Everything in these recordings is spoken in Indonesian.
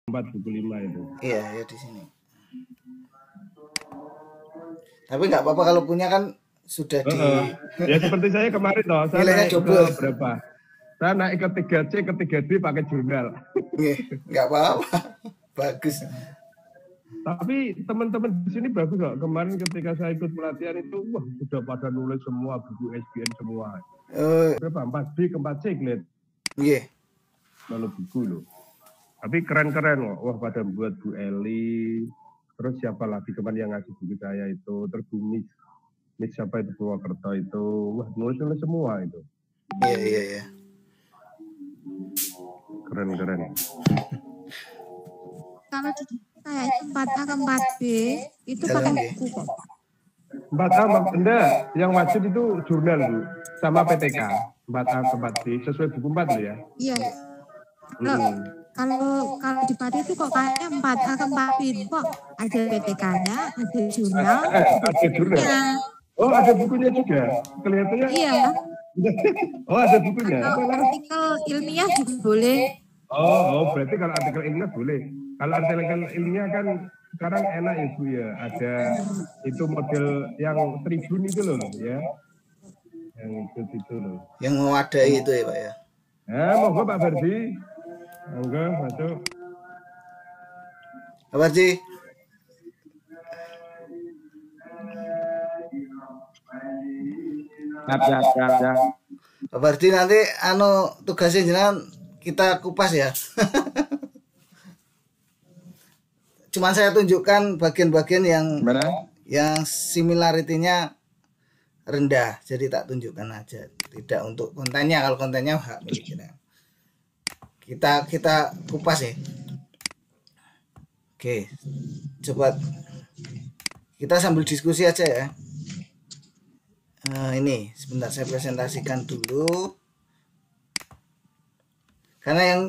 4 buku 5 itu. Iya, ya di sini. Tapi nggak apa-apa kalau punya kan sudah di. Ya seperti saya kemarin toh, saya Nilainya naik double. ke berapa? Saya naik ke 3C, ke 3D pakai jurnal. Nggak apa-apa, bagus. Tapi teman-teman di sini bagus kok. Kemarin ketika saya ikut pelatihan itu, wah sudah pada nulis semua buku SBN semua. Berapa? 4B ke 4C ngeliat. Iya. Lalu buku loh. Tapi keren-keren kok. Wah pada buat Bu Eli. Terus siapa lagi teman yang ngasih buku saya itu, terbumis. Ini siapa itu Purwokerto itu, wah nulis semua itu. Iya. Keren. Kalau saya 4A ke 4B itu pakai buku kok. 4A enggak, yang wajib itu jurnal Bu, sama PTK. 4A ke 4B sesuai buku 4 loh ya. Iya. Kalau di Pati itu kok kayaknya 4A ke 4B kok ada PTK-nya, ada jurnal. Ada jurnal. Oh ada bukunya juga, kelihatannya. Iya. Oh ada bukunya. Kalau artikel ilmiah juga boleh. Oh berarti kalau artikel ilmiah boleh. Kalau artikel ilmiah kan sekarang enak ya Bu ya, ada itu model yang tribun itu loh ya. Yang itu loh. Yang mewadai itu ya Pak ya. Monggo Pak Bardi. Monggo masuk. Pak Bardi. Ya. Pak Bardi nanti tugasnya jenengan kita kupas ya. Cuman saya tunjukkan bagian-bagian yang similarity-nya rendah, jadi tak tunjukkan aja. Tidak untuk kontennya, kalau kontennya hak milik kita kupas ya. Oke, coba kita sambil diskusi aja ya. Ini sebentar saya presentasikan dulu. Karena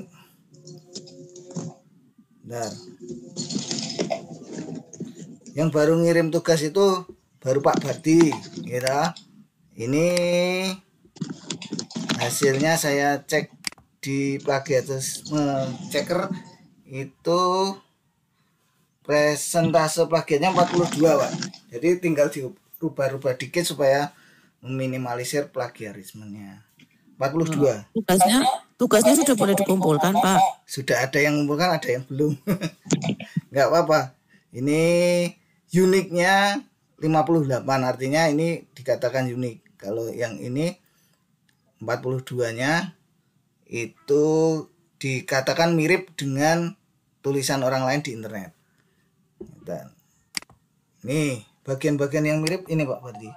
yang baru ngirim tugas itu baru Pak Bardi, gitu. Ini hasilnya saya cek di plagiarisme checker itu presentase plagiatnya 42 Pak. Jadi tinggal dirubah-rubah dikit supaya meminimalisir plagiarismenya. 42. Tugasnya sudah boleh dikumpulkan Pak. Sudah ada yang mengumpulkan, ada yang belum. Nggak apa-apa. Ini uniknya 58, artinya ini dikatakan unik. Kalau yang ini 42-nya itu dikatakan mirip dengan tulisan orang lain di internet. Dan nih bagian-bagian yang mirip ini Pak Bardi.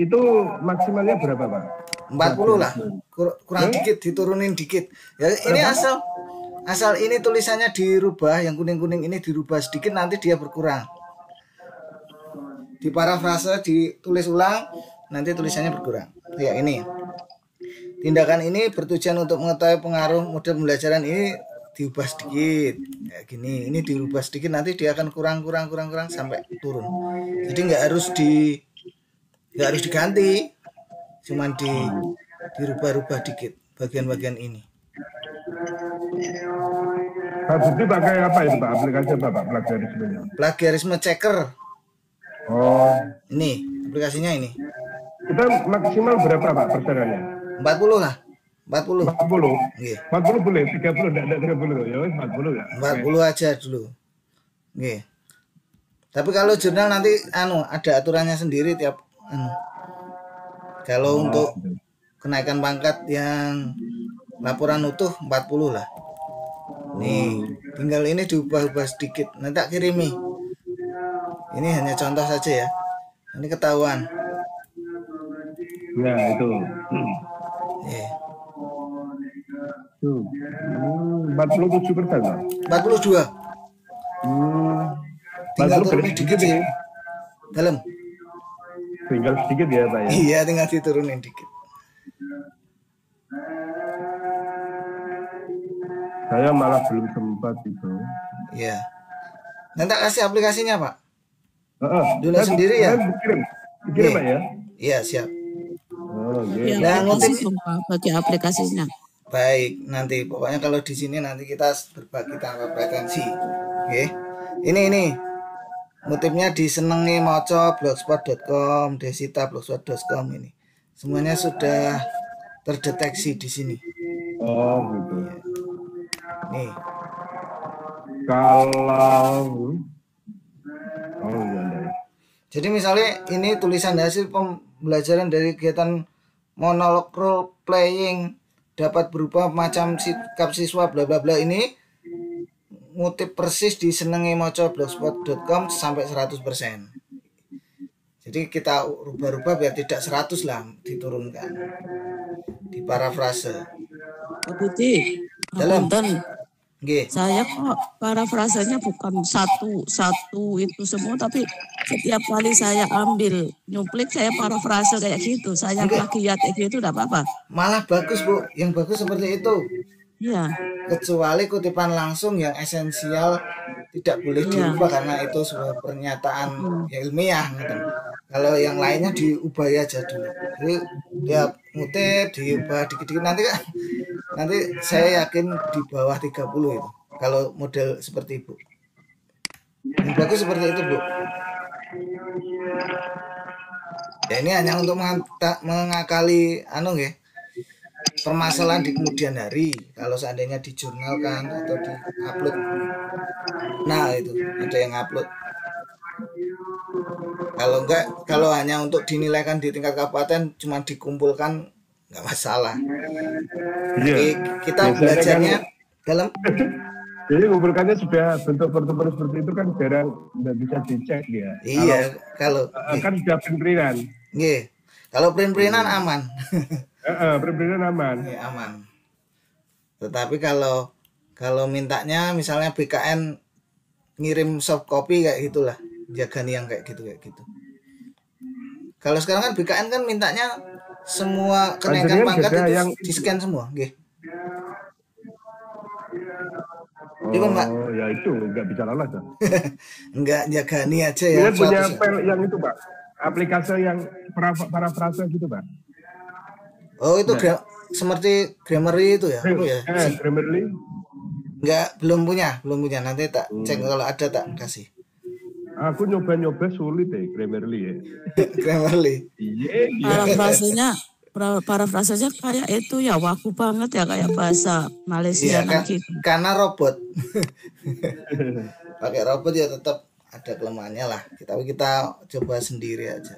Itu maksimalnya berapa Pak? 40 lah, kurang dikit, diturunin dikit. Ya ini asal ini tulisannya dirubah, yang kuning-kuning ini dirubah sedikit, nanti dia berkurang. Di parafrase ditulis ulang, nanti tulisannya berkurang. Ya ini. Tindakan ini bertujuan untuk mengetahui pengaruh model pembelajaran ini diubah sedikit. Kayak gini, ini dirubah sedikit, nanti dia akan kurang sampai turun. Jadi nggak harus diganti. Cuman dirubah-rubah dikit bagian-bagian ini. Pak Budi pakai apa itu Pak? Aplikasi apa Pak plagiarismenya? Plagiarisme checker. Oh. Ini aplikasinya ini. Kita maksimal berapa Pak persenannya? 40 lah. 40. 40. Nggih. 40 boleh, 30 enggak 30 ya, 40 ya. 40 aja dulu. Nggih. Tapi kalau jurnal nanti ada aturannya sendiri tiap Kalau untuk kenaikan pangkat yang laporan utuh 40 lah. Nih, tinggal ini diubah-ubah sedikit. Nanti tak kirimi. Ini hanya contoh saja ya. Ini ketahuan. Ya, itu. Yeah. 47%. 42. Tinggal turunin dikit sih. Dalam. Tinggal sedikit ya Pak ya? Iya, tinggal diturunin dikit. Saya malah belum sempat itu. Iya. Nanti kasih aplikasinya Pak. Dulu sendiri ya? Dikirim Pak ya? Iya, siap. Oh iya. Ya, bagi aplikasinya. Baik, nanti pokoknya kalau di sini nanti kita berbagi tanpa pretensi. Oke. Ini motifnya di senengi moco blogspot.com, Desita blogspot.com ini. Semuanya sudah terdeteksi di sini. Oh gitu. Nih. Kalau iya. Jadi misalnya ini tulisan hasil pembelajaran dari kegiatan monolog role playing dapat berubah macam sikap siswa bla bla bla ini ngutip persis di senengi moco blogspot.com sampai 100%. Jadi kita rubah-rubah biar tidak 100 lah diturunkan. Di parafrase. Pak Budi, Dalam. Punten. Nggih. Saya kok parafrasanya bukan satu itu semua, tapi setiap kali saya ambil nyuplik saya parafrase kayak gitu. Saya plagiat kayak gitu, enggak apa-apa. Malah bagus, Bu. Yang bagus seperti itu. Iya. Kecuali kutipan langsung yang esensial tidak boleh diubah karena itu sebuah pernyataan ilmiah gitu. Kalau yang lainnya diubah aja dulu. Jadi dia ngutip diubah dikit-dikit nanti saya yakin di bawah 30 itu. Kalau model seperti Ibu. Yang bagus seperti itu, Bu. Ya ini hanya untuk mengakali nggih. Permasalahan di kemudian hari kalau seandainya dijurnalkan atau di-upload. Nah, itu ada yang upload. Kalau enggak, kalau hanya untuk dinilaikan di tingkat kabupaten cuma dikumpulkan enggak masalah. Jadi kita belajarnya dalam jadi kumpulkannya sudah bentuk pertemuan seperti itu kan jarang nggak bisa dicek ya. Iya, kalau kan sudah print-printan. Nggih. Kalau print-printan aman. Print-printan aman. Ya, aman. Tetapi kalau mintanya misalnya BKN ngirim soft copy kayak gitulah, jaga nih yang kayak gitu. Kalau sekarang kan BKN kan mintanya semua kenaikan pangkat itu yang di-scan semua, nggih. Oh, ya itu nggak bisa lolos ya. Enggak jaga nih aja ya. Dia punya file yang itu, Pak. Aplikasi yang parafrase gitu, Pak. Oh, itu seperti Grammarly itu ya? Apa ya? Grammarly. Enggak, belum punya. Nanti tak cek kalau ada tak kasih. Aku nyoba sulit Grammarly ya. Grammarly. Iya. Parafrasenya kayak itu ya, waku banget ya, kayak bahasa Malaysia gitu. Karena robot. Pakai robot ya tetap ada kelemahannya lah. Tapi kita coba sendiri aja.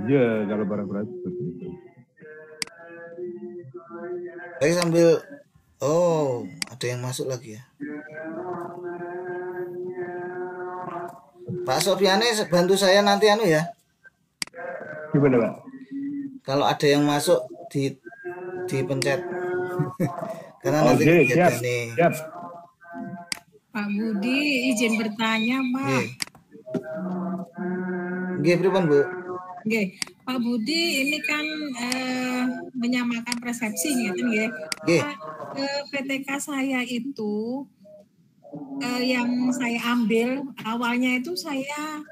Iya, kalau parafrase seperti itu. Saya sambil ada yang masuk lagi ya. Pak Sofiane bantu saya nanti ya. Gimana, Pak? Kalau ada yang masuk dipencet. Karena nanti siap. Pak Budi izin bertanya, Pak. Nggih, pripun, Bu? Nggih, Pak Budi ini kan menyamakan persepsi gitu nggih. PTK saya itu yang saya ambil awalnya itu saya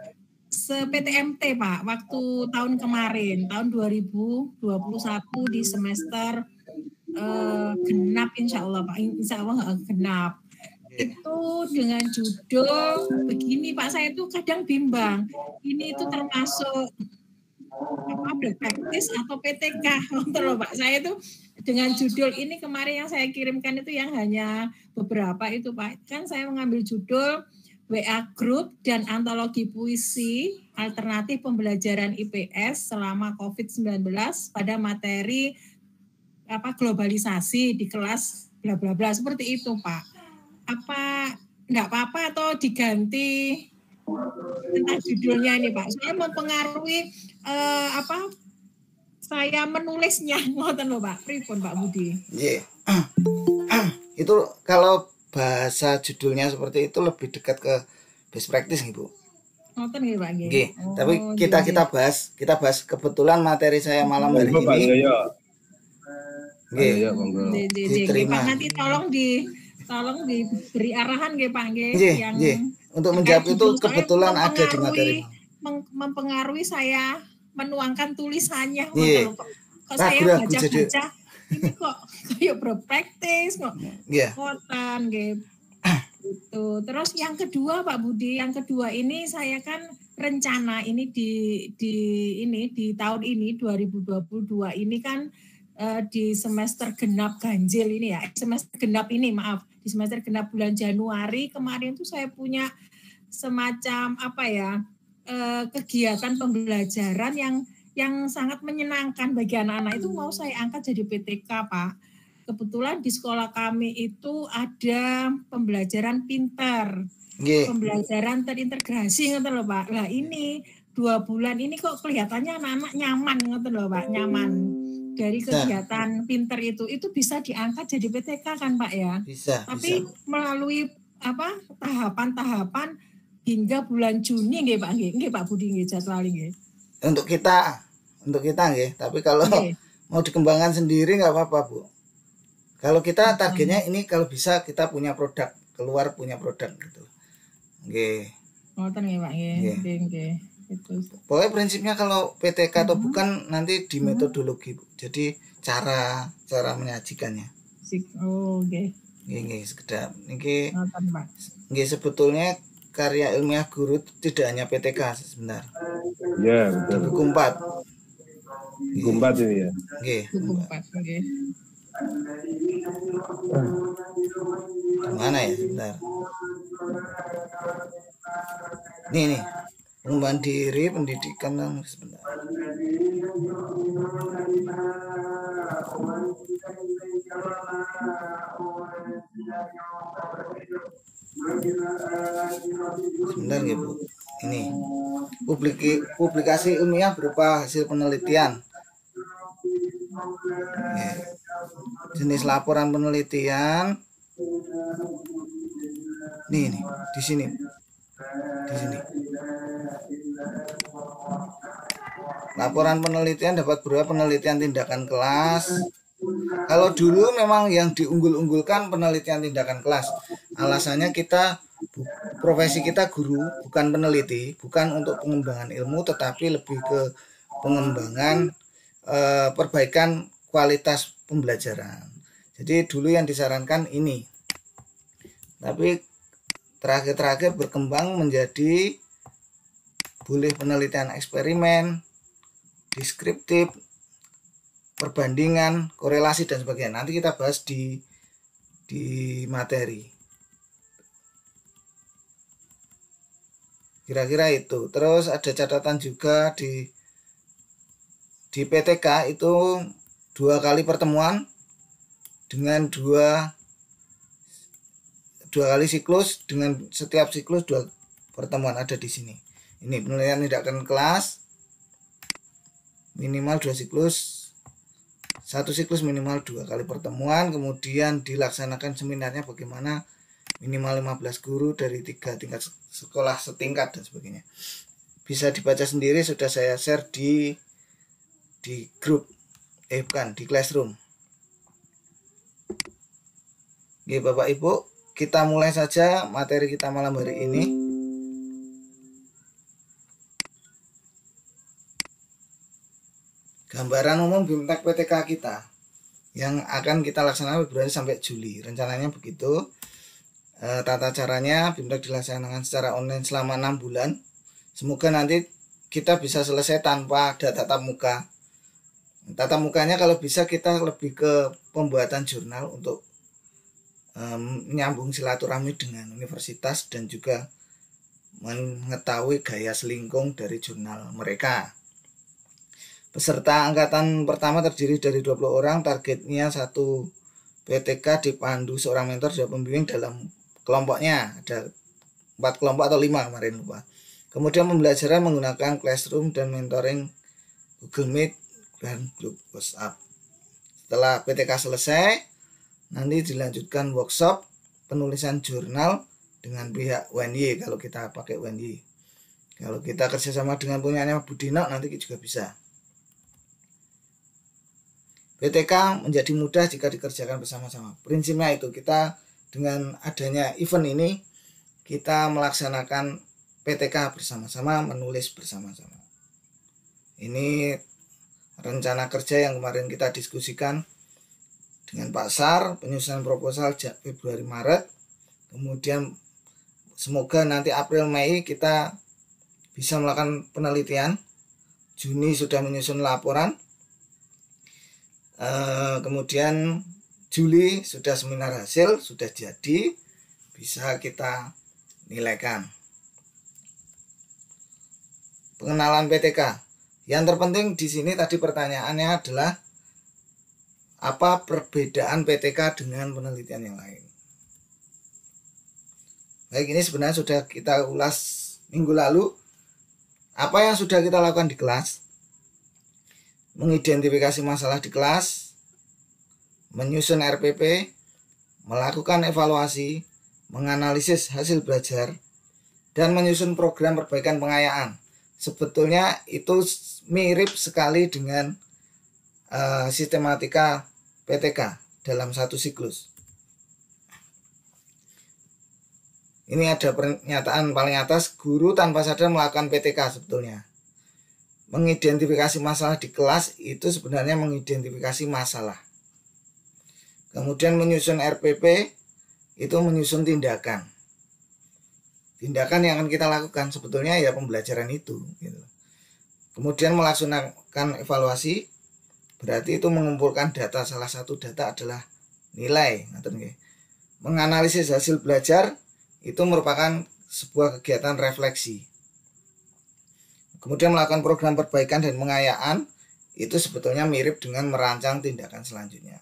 se-PTMT Pak, waktu tahun kemarin, tahun 2021 di semester genap insya Allah Pak, insya Allah genap. Itu dengan judul begini Pak, saya itu kadang bimbang, ini itu termasuk praktis atau PTK, Pak. Saya itu dengan judul ini kemarin yang saya kirimkan itu yang hanya beberapa itu Pak, kan saya mengambil judul WA Group dan Antologi Puisi Alternatif Pembelajaran IPS selama COVID-19 pada materi globalisasi di kelas bla bla bla, seperti itu Pak. Apa enggak apa-apa atau diganti tentang judulnya ini Pak? Saya mempengaruhi saya menulisnya, ngoten lho Pak. Pripun Pak Budi? Itu kalau bahasa judulnya seperti itu lebih dekat ke best practice nih Bu. Ngoten nggih Pak nggih. Tapi kita bahas kebetulan materi saya malam hari ini. Nggih. Diterima. Nanti tolong diberi arahan nggih Pak nggih yang untuk menjawab itu kebetulan ada di materi. Mempengaruhi saya menuangkan tulisannya. Kok saya baca-baca ini kok kayak berpraktis kok kotan gitu. Terus yang kedua Pak Budi, yang kedua ini saya kan rencana ini di tahun ini 2022 ini kan di semester genap ganjil ini ya, semester genap ini maaf, di semester genap bulan Januari kemarin tuh saya punya semacam apa ya, kegiatan pembelajaran yang sangat menyenangkan bagi anak-anak itu mau saya angkat jadi PTK Pak. Kebetulan di sekolah kami itu ada pembelajaran pintar, pembelajaran terintegrasi gitu loh Pak. Nah ini 2 bulan ini kok kelihatannya anak-anak nyaman gitu loh Pak, nyaman dari kegiatan pintar itu bisa diangkat jadi PTK kan Pak ya. Bisa. Tapi melalui apa tahapan-tahapan hingga bulan Juni nggih Pak nggih Pak Budi nggih jadwal nggih. Untuk kita nggih, tapi kalau mau dikembangkan sendiri nggak apa-apa Bu. Kalau kita targetnya ini kalau bisa kita punya produk, keluar punya produk gitu. Nggih. Ngoten nggih Pak nggih. Itu. Pokoknya prinsipnya kalau PTK atau bukan nanti di metodologi Bu. Jadi cara menyajikannya. Oh nggih. Nggih sekedap. Nggih. Ngoten Pak. Nggih sebetulnya karya ilmiah guru tidak hanya PTK sebentar. Ya, betul. Buku 4. Buku 4 ini ya. Nggih. Buku 4 nggih. Mana ya sebentar. Nih. Pengembangan diri, pendidikan dan sebentar. Sebentar ya Bu. Ini publikasi ilmiah berupa hasil penelitian. Jenis laporan penelitian. Nih di sini. Laporan penelitian dapat berupa penelitian tindakan kelas. Kalau dulu memang yang diunggul-unggulkan penelitian tindakan kelas. Alasannya profesi kita guru, bukan peneliti, bukan untuk pengembangan ilmu, tetapi lebih ke pengembangan perbaikan kualitas pembelajaran. Jadi dulu yang disarankan ini. Tapi terakhir berkembang menjadi boleh penelitian eksperimen, deskriptif, perbandingan, korelasi dan sebagainya. Nanti kita bahas di materi. Kira-kira itu. Terus ada catatan juga di PTK itu 2 kali pertemuan dengan 2 kali siklus, dengan setiap siklus 2 pertemuan ada di sini. Ini penelitian tindakan kelas minimal 2 siklus, 1 siklus minimal 2 kali pertemuan, kemudian dilaksanakan seminarnya bagaimana minimal 15 guru dari 3 tingkat sekolah setingkat dan sebagainya. Bisa dibaca sendiri, sudah saya share di grup, di Classroom. Oke Bapak Ibu, kita mulai saja materi kita malam hari ini. Gambaran umum BIMTEK PTK kita yang akan kita laksanakan Februari sampai Juli. Rencananya begitu. Tata caranya BIMTEK dilaksanakan secara online selama 6 bulan. Semoga nanti kita bisa selesai tanpa ada tatap muka. Tatap mukanya kalau bisa kita lebih ke pembuatan jurnal untuk menyambung silaturahmi dengan universitas dan juga mengetahui gaya selingkung dari jurnal mereka. Peserta angkatan pertama terdiri dari 20 orang, targetnya 1 PTK dipandu seorang mentor dan pembimbing dalam kelompoknya. Ada 4 kelompok atau 5 kemarin lupa. Kemudian pembelajaran menggunakan Classroom dan mentoring Google Meet dan grup WhatsApp. Setelah PTK selesai, nanti dilanjutkan workshop penulisan jurnal dengan pihak UNY kalau kita pakai UNY. Kalau kita kerjasama dengan punyanya Budino nanti juga bisa. PTK menjadi mudah jika dikerjakan bersama-sama. Prinsipnya itu, kita dengan adanya event ini kita melaksanakan PTK bersama-sama, menulis bersama-sama. Ini rencana kerja yang kemarin kita diskusikan dengan Pak Sar, penyusunan proposal Februari Maret, kemudian semoga nanti April Mei kita bisa melakukan penelitian, Juni sudah menyusun laporan, kemudian Juli sudah seminar hasil, sudah jadi, bisa kita nilaikan. Pengenalan PTK. Yang terpenting di sini tadi pertanyaannya adalah apa perbedaan PTK dengan penelitian yang lain. Baik, ini sebenarnya sudah kita ulas minggu lalu. Apa yang sudah kita lakukan di kelas? Mengidentifikasi masalah di kelas, menyusun RPP, melakukan evaluasi, menganalisis hasil belajar, dan menyusun program perbaikan pengayaan. Sebetulnya itu mirip sekali dengan sistematika PTK dalam satu siklus. Ini ada pernyataan paling atas, guru tanpa sadar melakukan PTK sebetulnya. Mengidentifikasi masalah di kelas itu sebenarnya mengidentifikasi masalah. Kemudian menyusun RPP itu menyusun tindakan. Tindakan yang akan kita lakukan sebetulnya ya pembelajaran itu. Gitu. Kemudian melaksanakan evaluasi, berarti itu mengumpulkan data. Salah satu data adalah nilai. Menganalisis hasil belajar itu merupakan sebuah kegiatan refleksi. Kemudian melakukan program perbaikan dan pengayaan itu sebetulnya mirip dengan merancang tindakan selanjutnya.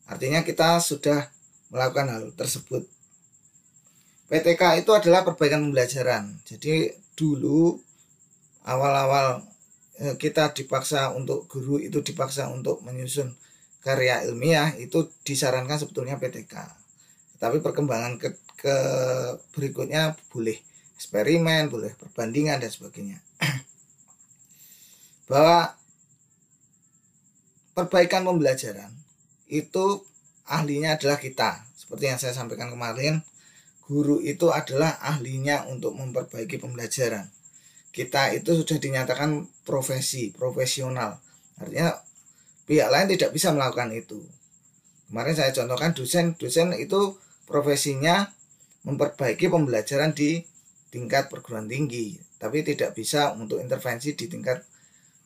Artinya kita sudah melakukan hal tersebut. PTK itu adalah perbaikan pembelajaran. Jadi dulu awal-awal kita dipaksa untuk guru itu dipaksa untuk menyusun karya ilmiah, itu disarankan sebetulnya PTK. Tapi perkembangan ke berikutnya boleh eksperimen, boleh perbandingan dan sebagainya. Bahwa perbaikan pembelajaran itu ahlinya adalah kita. Seperti yang saya sampaikan kemarin, guru itu adalah ahlinya untuk memperbaiki pembelajaran. Kita itu sudah dinyatakan profesional. Artinya pihak lain tidak bisa melakukan itu. Kemarin saya contohkan dosen itu profesinya memperbaiki pembelajaran di tingkat perguruan tinggi, tapi tidak bisa untuk intervensi di tingkat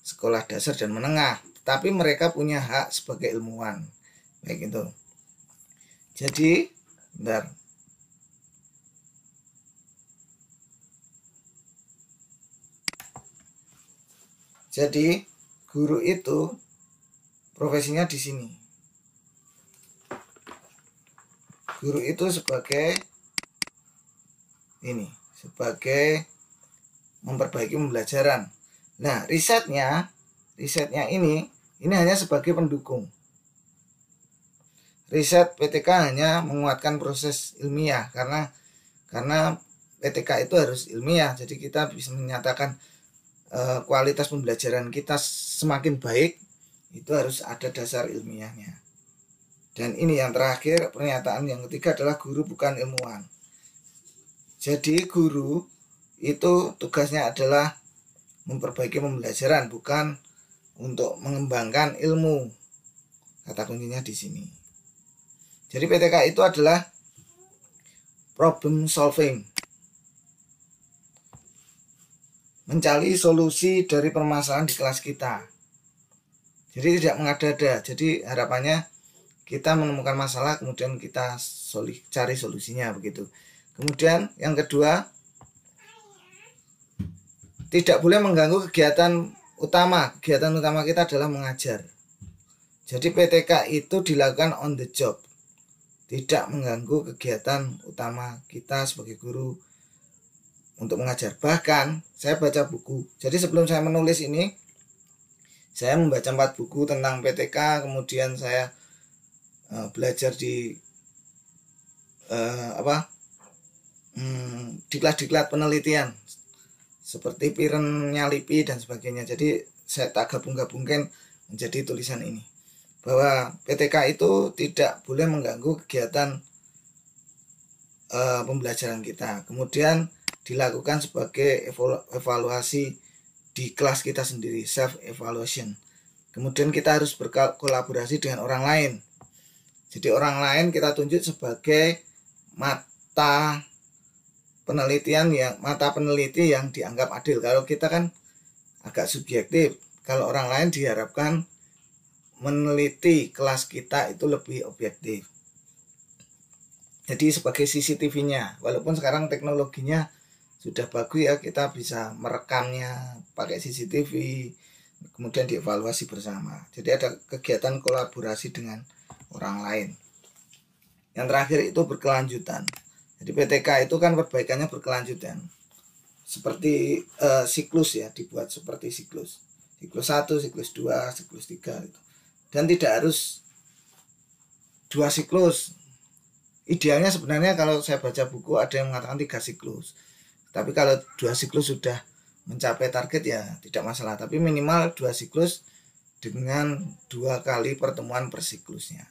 sekolah dasar dan menengah. Tapi mereka punya hak sebagai ilmuwan. Baik itu. Jadi, bentar. Jadi, guru itu profesinya di sini. Guru itu sebagai memperbaiki pembelajaran. Nah, risetnya ini hanya sebagai pendukung. Riset PTK hanya menguatkan proses ilmiah karena PTK itu harus ilmiah. Jadi kita bisa menyatakan kualitas pembelajaran kita semakin baik, itu harus ada dasar ilmiahnya. Dan ini yang terakhir, pernyataan yang ketiga adalah guru bukan ilmuwan. Jadi guru itu tugasnya adalah memperbaiki pembelajaran, bukan untuk mengembangkan ilmu. Kata kuncinya di sini. Jadi PTK itu adalah problem solving. Mencari solusi dari permasalahan di kelas kita. Jadi tidak mengada-ada. Jadi harapannya kita menemukan masalah, kemudian kita cari solusinya begitu. Kemudian yang kedua, tidak boleh mengganggu kegiatan utama. Kegiatan utama kita adalah mengajar. Jadi PTK itu dilakukan on the job. Tidak mengganggu kegiatan utama kita sebagai guru untuk mengajar. Bahkan saya baca buku. Jadi sebelum saya menulis ini, saya membaca 4 buku tentang PTK. Kemudian saya belajar di diklat-diklat penelitian seperti Pirennya LIPI dan sebagainya. Jadi saya tak gabung-gabungkan menjadi tulisan ini, bahwa PTK itu tidak boleh mengganggu kegiatan pembelajaran kita. Kemudian dilakukan sebagai evaluasi di kelas kita sendiri, self evaluation. Kemudian kita harus berkolaborasi dengan orang lain. Jadi orang lain kita tunjuk sebagai mata peneliti yang dianggap adil. Kalau kita kan agak subjektif. Kalau orang lain diharapkan meneliti kelas kita itu lebih objektif. Jadi sebagai CCTV-nya, walaupun sekarang teknologinya sudah bagus ya, kita bisa merekamnya pakai CCTV, kemudian dievaluasi bersama. Jadi ada kegiatan kolaborasi dengan orang lain. Yang terakhir itu berkelanjutan. Jadi PTK itu kan perbaikannya berkelanjutan. Seperti siklus ya, dibuat seperti siklus. Siklus 1, siklus 2, siklus 3 gitu. Dan tidak harus 2 siklus. Idealnya sebenarnya kalau saya baca buku ada yang mengatakan 3 siklus. Tapi kalau 2 siklus sudah mencapai target ya tidak masalah. Tapi minimal 2 siklus dengan 2 kali pertemuan per siklusnya.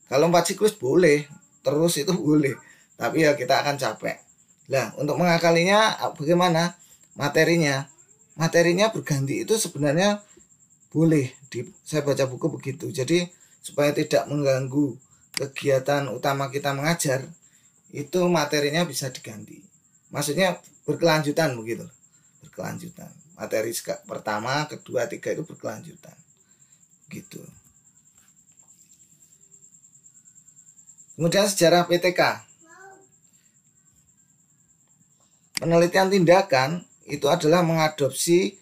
Kalau 4 siklus boleh, terus itu boleh. Tapi ya kita akan capek. Nah, untuk mengakalinya bagaimana? Materinya berganti itu sebenarnya boleh. Saya baca buku begitu. Jadi supaya tidak mengganggu kegiatan utama kita mengajar, itu materinya bisa diganti. Maksudnya berkelanjutan begitu. Berkelanjutan. Materi pertama, kedua, tiga itu berkelanjutan. Gitu. Kemudian sejarah PTK. Penelitian tindakan itu adalah mengadopsi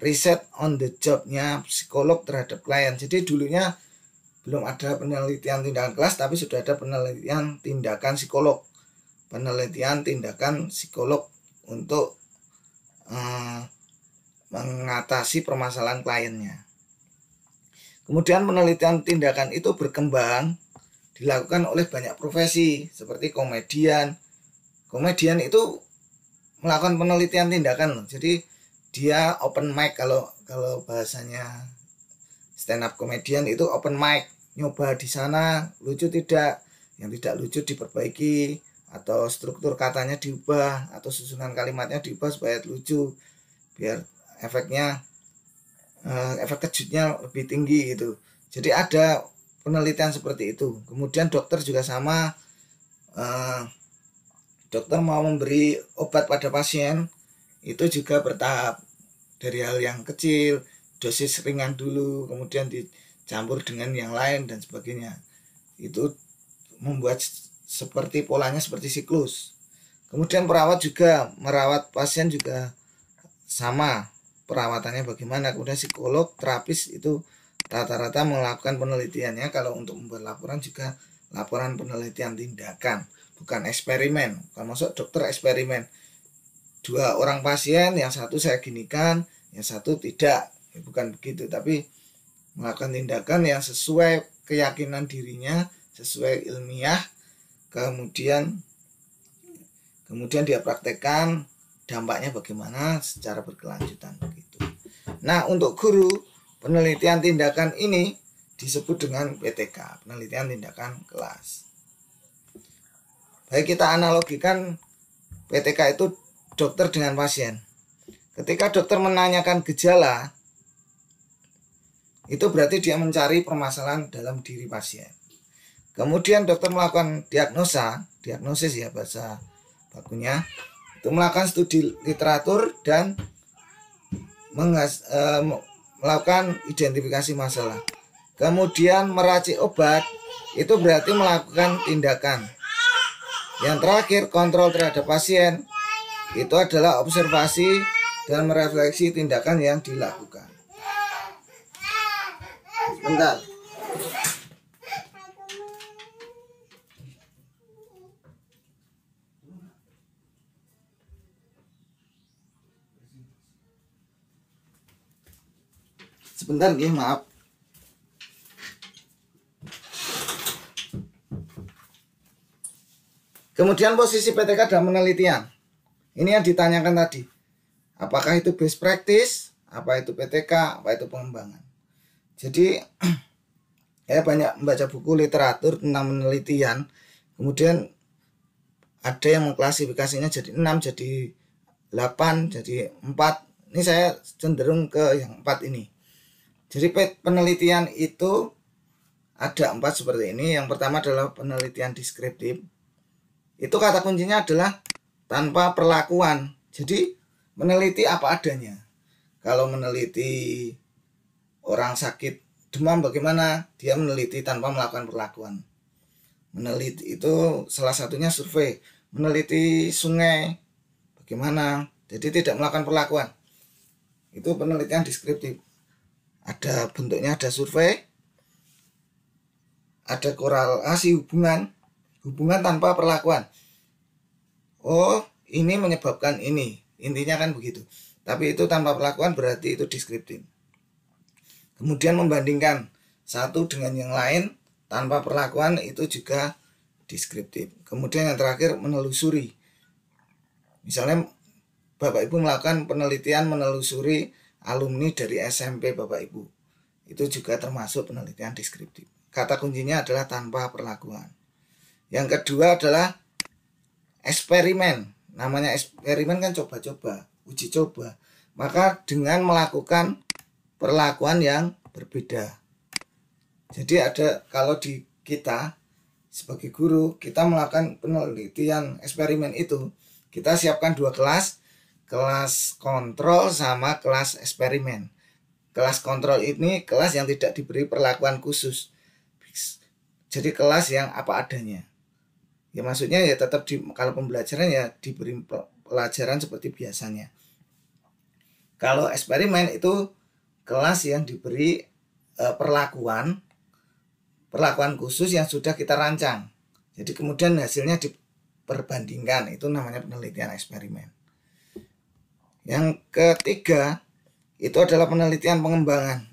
riset on the job-nya psikolog terhadap klien. Jadi dulunya belum ada penelitian tindakan kelas, tapi sudah ada penelitian tindakan psikolog. Penelitian tindakan psikolog untuk mengatasi permasalahan kliennya. Kemudian penelitian tindakan itu berkembang, dilakukan oleh banyak profesi seperti komedian. Komedian itu melakukan penelitian tindakan. Jadi dia open mic, kalau bahasanya stand up komedian itu open mic, nyoba di sana lucu tidak, yang tidak lucu diperbaiki, atau struktur katanya diubah, atau susunan kalimatnya diubah supaya lucu, biar efeknya efek kejutnya lebih tinggi gitu. Jadi ada penelitian seperti itu. Kemudian dokter juga sama, dokter mau memberi obat pada pasien itu juga bertahap, dari hal yang kecil, dosis ringan dulu, kemudian dicampur dengan yang lain dan sebagainya. Itu membuat seperti polanya seperti siklus. Kemudian perawat juga, merawat pasien juga sama, perawatannya bagaimana. Kemudian psikolog, terapis itu rata-rata melakukan penelitiannya. Kalau untuk membuat laporan juga laporan penelitian tindakan, bukan eksperimen. Kalau masuk dokter eksperimen, 2 orang pasien, yang satu saya ginikan, yang satu tidak, bukan begitu. Tapi melakukan tindakan yang sesuai keyakinan dirinya, sesuai ilmiah, kemudian dia praktekkan, dampaknya bagaimana secara berkelanjutan begitu. Nah, untuk guru, penelitian tindakan ini disebut dengan PTK, penelitian tindakan kelas. Baik, kita analogikan PTK itu dokter dengan pasien. Ketika dokter menanyakan gejala, itu berarti dia mencari permasalahan dalam diri pasien. Kemudian dokter melakukan diagnosis ya bahasa bakunya, itu melakukan studi literatur dan melakukan identifikasi masalah. Kemudian meracik obat, itu berarti melakukan tindakan. Yang terakhir, kontrol terhadap pasien, itu adalah observasi dan merefleksi tindakan yang dilakukan. Sebentar. Sebentar nih, maaf. Kemudian posisi PTK dalam penelitian. Ini yang ditanyakan tadi. Apakah itu best practice, apa itu PTK, apa itu pengembangan. Jadi saya banyak membaca buku literatur tentang penelitian. Kemudian ada yang mengklasifikasinya jadi 6, jadi 8, jadi 4. Ini saya cenderung ke yang 4 ini. Jadi penelitian itu ada 4 seperti ini. Yang pertama adalah penelitian deskriptif. Itu kata kuncinya adalah tanpa perlakuan. Jadi meneliti apa adanya. Kalau meneliti orang sakit demam bagaimana, dia meneliti tanpa melakukan perlakuan. Meneliti itu salah satunya survei. Meneliti sungai bagaimana, jadi tidak melakukan perlakuan. Itu penelitian deskriptif. Ada bentuknya, ada survei, ada korelasi hubungan tanpa perlakuan. Oh, ini menyebabkan ini. Intinya kan begitu. Tapi itu tanpa perlakuan berarti itu deskriptif. Kemudian membandingkan satu dengan yang lain tanpa perlakuan itu juga deskriptif. Kemudian yang terakhir menelusuri. Misalnya Bapak Ibu melakukan penelitian menelusuri alumni dari SMP Bapak Ibu. Itu juga termasuk penelitian deskriptif. Kata kuncinya adalah tanpa perlakuan. Yang kedua adalah eksperimen. Namanya eksperimen kan coba-coba, uji coba. Maka dengan melakukan perlakuan yang berbeda. Jadi ada, kalau di kita sebagai guru, kita melakukan penelitian eksperimen itu, kita siapkan 2 kelas, kelas kontrol sama kelas eksperimen. Kelas kontrol ini kelas yang tidak diberi perlakuan khusus. Jadi kelas yang apa adanya. Ya maksudnya ya tetap kalau pembelajaran ya diberi pelajaran seperti biasanya. Kalau eksperimen itu kelas yang diberi perlakuan khusus yang sudah kita rancang. Jadi kemudian hasilnya diperbandingkan, itu namanya penelitian eksperimen. Yang ketiga itu adalah penelitian pengembangan.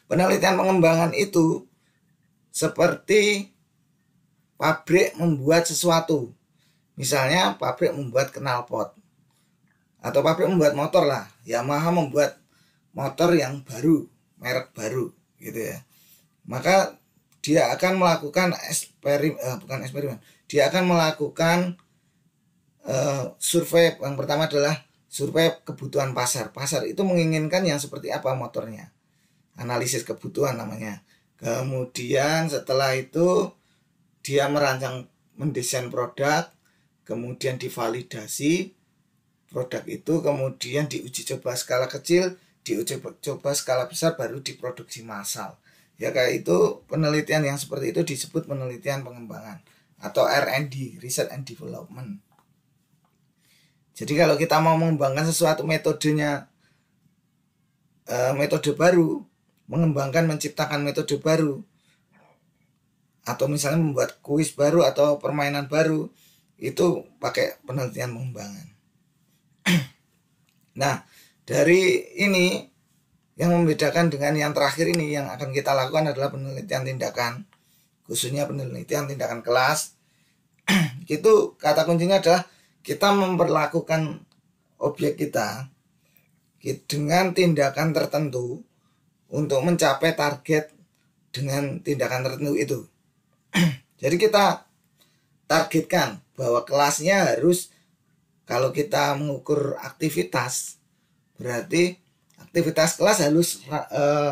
Penelitian pengembangan itu seperti pabrik membuat sesuatu. Misalnya pabrik membuat knalpot atau pabrik membuat motor lah. Yamaha membuat motor yang baru, merek baru gitu ya. Maka dia akan melakukan dia akan melakukan survei. Yang pertama adalah survei kebutuhan pasar. Pasar itu menginginkan yang seperti apa motornya. Analisis kebutuhan namanya. Kemudian setelah itu dia merancang, mendesain produk, kemudian divalidasi produk itu, kemudian diuji coba skala kecil, diuji coba skala besar, baru diproduksi massal. Ya kayak itu, penelitian yang seperti itu disebut penelitian pengembangan atau R&D, Research and Development. Jadi kalau kita mau mengembangkan sesuatu metodenya, metode baru, mengembangkan, menciptakan metode baru, atau misalnya membuat kuis baru atau permainan baru, itu pakai penelitian pengembangan. Nah, dari ini yang membedakan dengan yang terakhir ini yang akan kita lakukan adalah penelitian tindakan, khususnya penelitian tindakan kelas. Itu kata kuncinya adalah kita memperlakukan objek kita dengan tindakan tertentu untuk mencapai target dengan tindakan tertentu itu. Jadi kita targetkan bahwa kelasnya harus, kalau kita mengukur aktivitas, berarti aktivitas kelas harus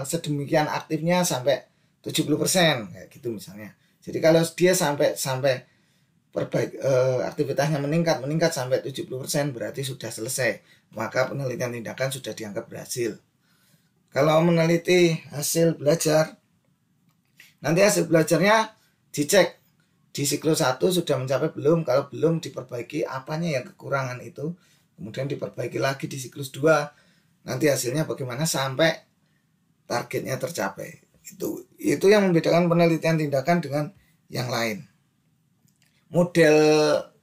sedemikian aktifnya sampai 70% kayak gitu misalnya. Jadi kalau dia sampai aktivitasnya meningkat sampai 70% berarti sudah selesai. Maka penelitian tindakan sudah dianggap berhasil. Kalau meneliti hasil belajar, nanti hasil belajarnya dicek di siklus 1 sudah mencapai belum. Kalau belum, diperbaiki apanya yang kekurangan itu, kemudian diperbaiki lagi di siklus 2. Nanti hasilnya bagaimana sampai targetnya tercapai. Itu yang membedakan penelitian tindakan dengan yang lain. Model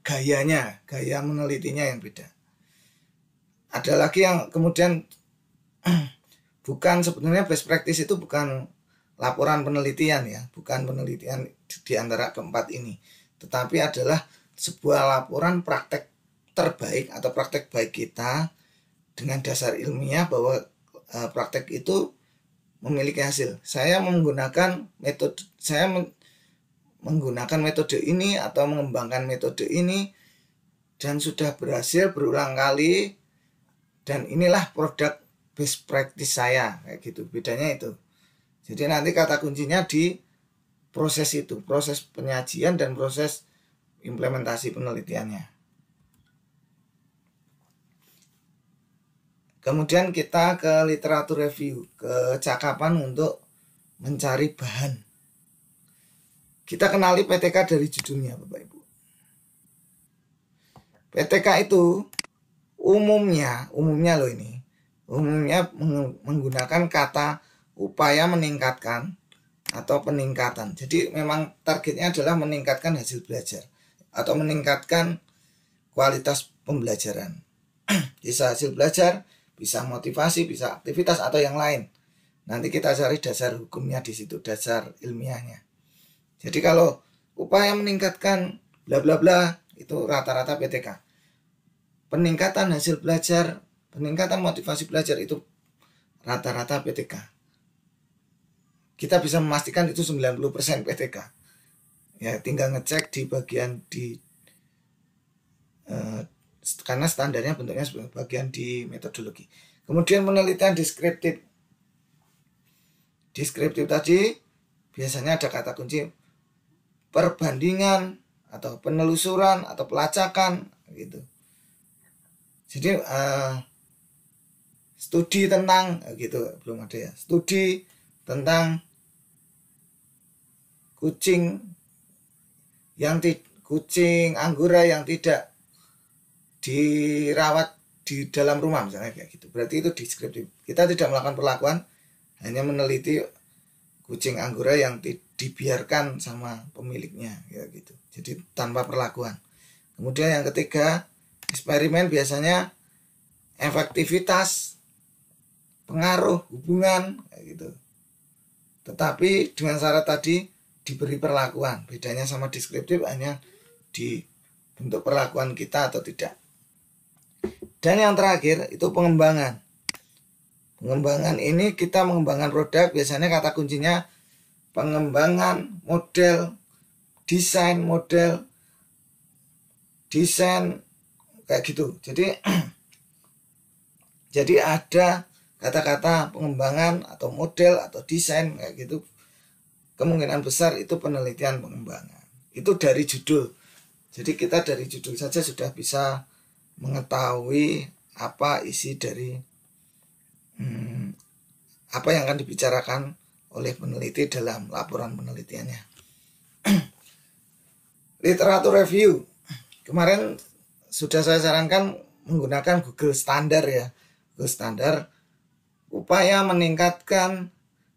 gaya menelitinya yang beda. Ada lagi yang kemudian bukan, sebenarnya best practice itu bukan laporan penelitian ya, bukan penelitian di antara keempat ini, tetapi adalah sebuah laporan praktek terbaik atau praktek baik kita dengan dasar ilmiah bahwa praktek itu memiliki hasil. Saya menggunakan metode ini atau mengembangkan metode ini dan sudah berhasil berulang kali, dan inilah produk best practice saya, kayak gitu. Bedanya itu. Jadi nanti kata kuncinya di proses itu, proses penyajian dan proses implementasi penelitiannya. Kemudian kita ke literatur review, kecakapan untuk mencari bahan. Kita kenali PTK dari judulnya, Bapak Ibu. PTK itu umumnya loh ini, umumnya menggunakan kata upaya meningkatkan atau peningkatan. Jadi memang targetnya adalah meningkatkan hasil belajar atau meningkatkan kualitas pembelajaran. Bisa hasil belajar, bisa motivasi, bisa aktivitas atau yang lain. Nanti kita cari dasar hukumnya di situ, dasar ilmiahnya. Jadi kalau upaya meningkatkan bla bla bla itu rata-rata PTK. Peningkatan hasil belajar, peningkatan motivasi belajar itu rata-rata PTK. Kita bisa memastikan itu 90% PTK. Ya, tinggal ngecek di bagian karena standarnya bentuknya sebagai bagian di metodologi. Kemudian penelitian deskriptif. Deskriptif tadi biasanya ada kata kunci perbandingan atau penelusuran atau pelacakan gitu. Jadi studi tentang gitu belum ada ya. Studi tentang kucing anggora yang tidak dirawat di dalam rumah misalnya kayak gitu. Berarti itu deskriptif. Kita tidak melakukan perlakuan, hanya meneliti kucing anggora yang dibiarkan sama pemiliknya kayak gitu. Jadi tanpa perlakuan. Kemudian yang ketiga, eksperimen biasanya efektivitas, pengaruh, hubungan kayak gitu. Tetapi dengan syarat tadi diberi perlakuan. Bedanya sama deskriptif hanya di bentuk perlakuan kita atau tidak. Dan yang terakhir itu pengembangan. Pengembangan ini kita mengembangkan produk, biasanya kata kuncinya pengembangan model, desain kayak gitu. Jadi ada kata-kata pengembangan atau model atau desain kayak gitu. Kemungkinan besar itu penelitian pengembangan. Itu dari judul. Jadi kita dari judul saja sudah bisa mengetahui apa isi dari apa yang akan dibicarakan oleh peneliti dalam laporan penelitiannya. Literatur review. Kemarin sudah saya sarankan menggunakan Google Standard ya. Google Standard upaya meningkatkan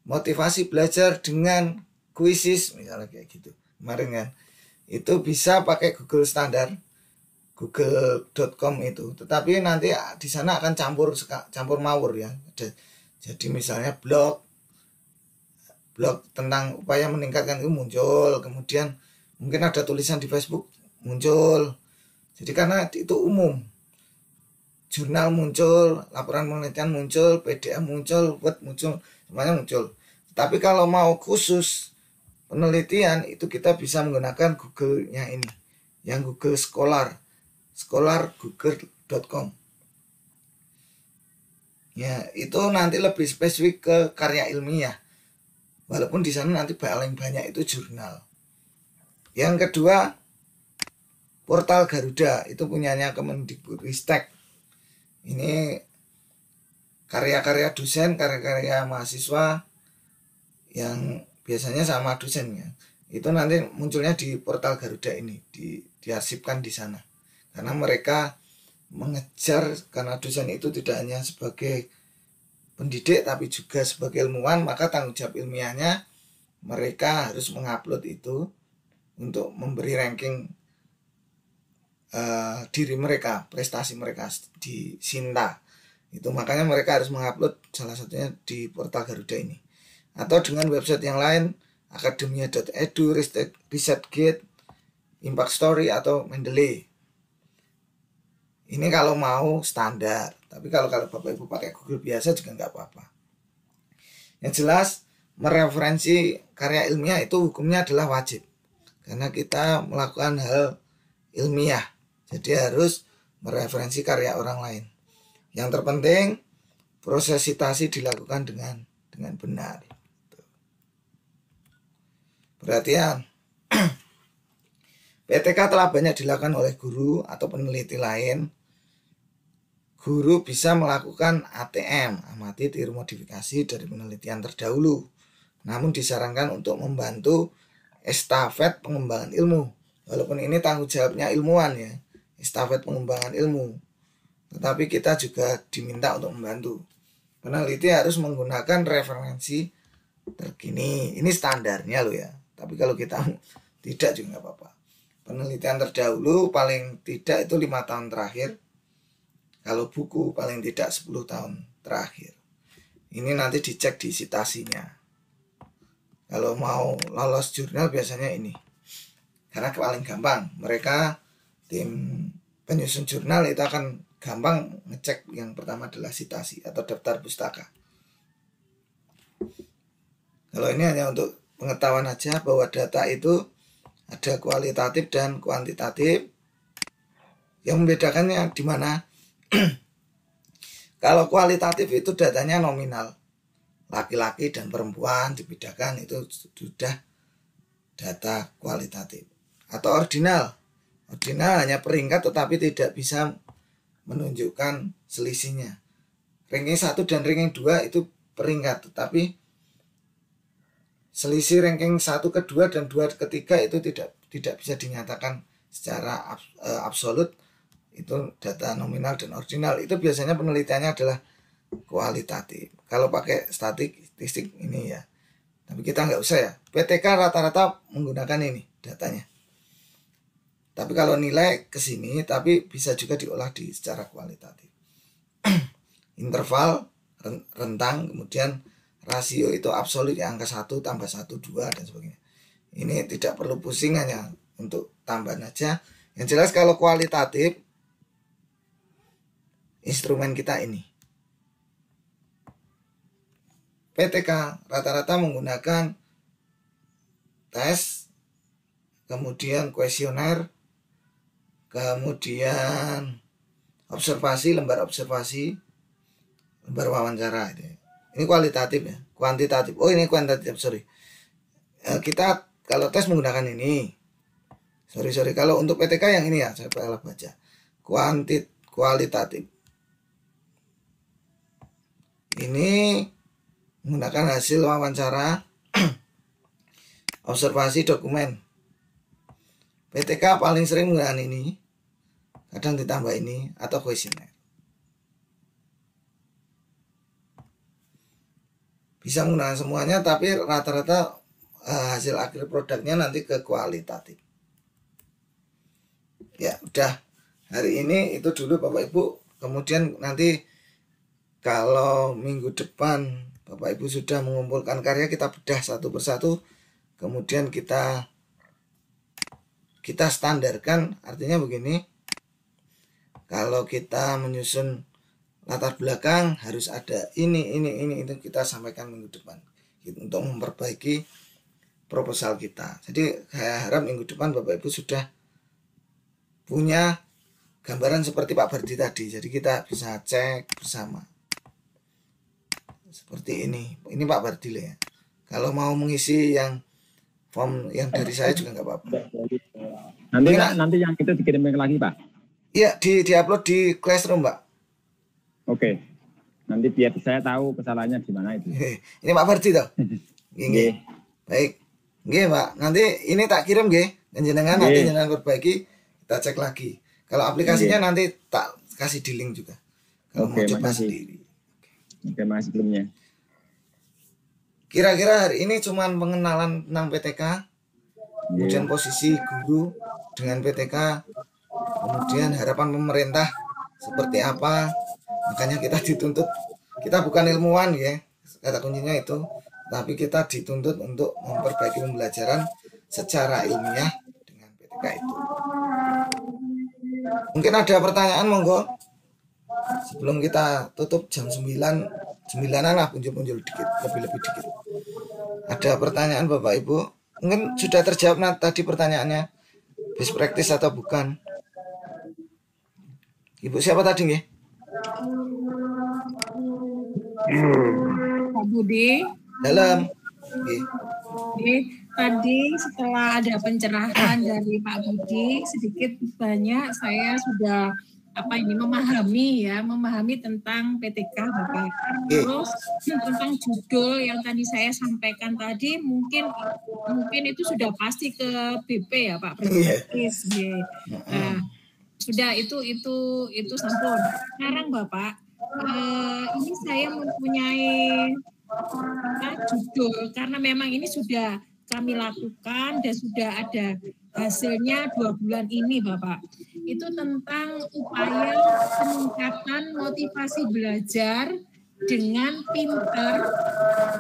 motivasi belajar dengan kuisis misalnya kayak gitu. Kemarin kan itu bisa pakai Google Standard, google.com itu. Tetapi nanti di sana akan campur mawur ya. Jadi misalnya blog tentang upaya meningkatkan itu muncul, kemudian mungkin ada tulisan di Facebook muncul. Jadi karena itu umum, jurnal muncul, laporan penelitian muncul, PDF muncul, Word muncul, semuanya muncul. Tapi kalau mau khusus penelitian itu kita bisa menggunakan Google-nya ini, yang Google Scholar google.com. Ya, itu nanti lebih spesifik ke karya ilmiah. Walaupun di sana nanti paling banyak itu jurnal. Yang kedua, portal Garuda, itu punyanya Kemendikbudristek. Ini karya-karya dosen, karya-karya mahasiswa yang biasanya sama dosennya. Itu nanti munculnya di portal Garuda ini, diarsipkan di sana. Karena mereka mengejar, karena dosen itu tidak hanya sebagai pendidik tapi juga sebagai ilmuwan, maka tanggung jawab ilmiahnya mereka harus mengupload itu untuk memberi ranking diri mereka, prestasi mereka di Sinta. Itu makanya mereka harus mengupload salah satunya di portal Garuda ini. Atau dengan website yang lain, akademia.edu, ResearchGate, Impact Story atau Mendeley. Ini kalau mau standar, tapi kalau Bapak Ibu pakai Google biasa juga nggak apa-apa. Yang jelas, mereferensi karya ilmiah itu hukumnya adalah wajib. Karena kita melakukan hal ilmiah, jadi harus mereferensi karya orang lain. Yang terpenting, proses citasi dilakukan dengan benar. Perhatian. PTK telah banyak dilakukan oleh guru atau peneliti lain. Guru bisa melakukan ATM, amati tiru modifikasi dari penelitian terdahulu. Namun disarankan untuk membantu estafet pengembangan ilmu. Walaupun ini tanggung jawabnya ilmuwan ya, estafet pengembangan ilmu. Tetapi kita juga diminta untuk membantu. Peneliti harus menggunakan referensi terkini. Ini standarnya loh ya. Tapi kalau kita tidak juga nggak apa-apa. Penelitian terdahulu paling tidak itu 5 tahun terakhir. Kalau buku paling tidak 10 tahun terakhir. Ini nanti dicek di citasinya. Kalau mau lolos jurnal biasanya ini. Karena paling gampang. Mereka tim penyusun jurnal itu akan gampang ngecek. Yang pertama adalah citasi atau daftar pustaka. Kalau ini hanya untuk pengetahuan aja bahwa data itu ada kualitatif dan kuantitatif. Yang membedakannya di mana? Kalau kualitatif itu datanya nominal. Laki-laki dan perempuan dibedakan, itu sudah data kualitatif. Atau ordinal. Ordinal hanya peringkat tetapi tidak bisa menunjukkan selisihnya. Ranking 1 dan ranking 2 itu peringkat, tetapi selisih ranking 1 ke 2 dan 2 ke 3 itu tidak bisa dinyatakan secara absolut. Itu data nominal dan ordinal. Itu biasanya penelitiannya adalah kualitatif. Kalau pakai statistik ini ya. Tapi kita nggak usah ya. PTK rata-rata menggunakan ini datanya. Tapi kalau nilai ke sini, tapi bisa juga diolah secara kualitatif. Interval, rentang, kemudian rasio itu absolut ya, angka 1 tambah 1, 2 dan sebagainya. Ini tidak perlu pusing, hanya untuk tambahan aja. Yang jelas kalau kualitatif, instrumen kita ini. PTK rata-rata menggunakan tes, kemudian kuesioner, kemudian observasi, lembar observasi, lembar wawancara. Ini kualitatif ya, kuantitatif. Oh ini kuantitatif, sorry. Kita kalau tes menggunakan ini. Sorry. Kalau untuk PTK yang ini ya, saya salah baca. Kualitatif. Ini menggunakan hasil wawancara, observasi dokumen. PTK paling sering menggunakan ini, kadang ditambah ini, atau kuesioner. Bisa menggunakan semuanya, tapi rata-rata hasil akhir produknya nanti ke kualitatif. Ya udah, hari ini itu dulu Bapak Ibu. Kemudian nanti kalau minggu depan Bapak Ibu sudah mengumpulkan karya, kita bedah satu persatu. Kemudian kita standarkan. Artinya begini, kalau kita menyusun latar belakang harus ada ini itu kita sampaikan minggu depan untuk memperbaiki proposal kita. Jadi saya harap minggu depan Bapak Ibu sudah punya gambaran seperti Pak Bardi tadi. Jadi kita bisa cek bersama. Seperti ini Pak Bardi ya. Kalau mau mengisi yang form yang dari saya juga nggak apa-apa. Nanti yang itu dikirimkan lagi Pak. Iya, di-upload di Classroom Pak. Oke. Nanti biar saya tahu kesalahannya di mana itu. Ini Pak Bardi toh. Nggih. Baik. Nggih Pak. Nanti ini tak kirim nggih. Jenengan nanti jenengan perbaiki, kita cek lagi. Kalau aplikasinya nanti tak kasih di link juga. Kalau mau coba sendiri. Oke, Mas sebelumnya. Kira-kira hari ini cuma pengenalan tentang PTK, kemudian posisi guru dengan PTK, kemudian harapan pemerintah seperti apa. Makanya kita dituntut, kita bukan ilmuwan ya, kata kuncinya itu, tapi kita dituntut untuk memperbaiki pembelajaran secara ilmiah dengan PTK itu. Mungkin ada pertanyaan, monggo. Sebelum kita tutup jam 9-an lah, muncul dikit, lebih dikit. Ada pertanyaan Bapak Ibu? Mungkin sudah terjawab tadi pertanyaannya, best practice atau bukan? Ibu siapa tadi nggih? Pak Budi. Dalam. tadi setelah ada pencerahan dari Pak Budi, sedikit banyak saya sudah memahami tentang PTK Bapak. Terus tentang judul yang tadi saya sampaikan tadi mungkin itu sudah pasti ke BP ya Pak Presiden. Nah, sudah itu sampun. Sekarang Bapak, ini saya mempunyai judul karena memang ini sudah kami lakukan dan sudah ada hasilnya 2 bulan ini Bapak. Itu tentang upaya peningkatan motivasi belajar dengan pintar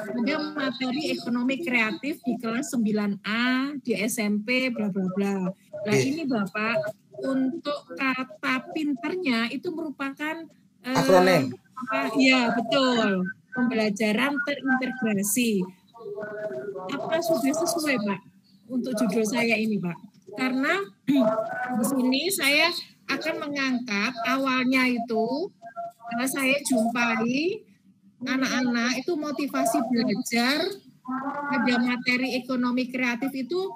pada materi ekonomi kreatif di kelas 9A di SMP bla bla bla. Nah ini Bapak, untuk kata pinternya itu merupakan akronim. Ya betul, pembelajaran terintegrasi. Apa sudah sesuai Pak untuk judul saya ini Pak? Karena di sini saya akan mengangkat awalnya itu saya jumpai anak-anak itu motivasi belajar pada materi ekonomi kreatif itu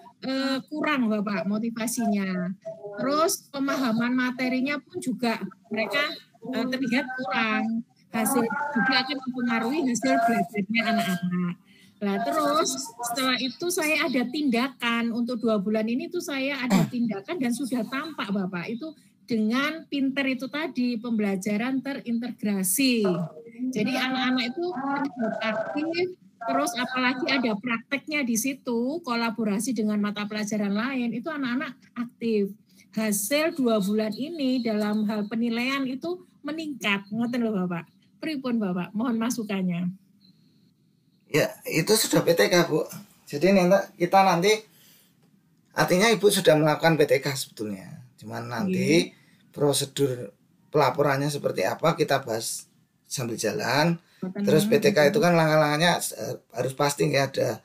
kurang Bapak motivasinya. Terus pemahaman materinya pun juga mereka terlihat kurang. Hasil juga akan mempengaruhi hasil belajarnya anak-anak. Nah terus setelah itu saya ada tindakan untuk 2 bulan ini tuh saya ada tindakan dan sudah tampak Bapak itu dengan pinter itu tadi pembelajaran terintegrasi. Jadi anak-anak itu aktif, terus apalagi ada prakteknya di situ, kolaborasi dengan mata pelajaran lain itu anak-anak aktif. Hasil 2 bulan ini dalam hal penilaian itu meningkat, ngoten loh Bapak. Pripun Bapak, mohon masukannya. Ya, itu sudah PTK, Bu. Jadi kita nanti artinya Ibu sudah melakukan PTK sebetulnya. Cuman nanti prosedur pelaporannya seperti apa kita bahas sambil jalan. Terus PTK itu kan langkah-langkahnya harus pasti ya, ada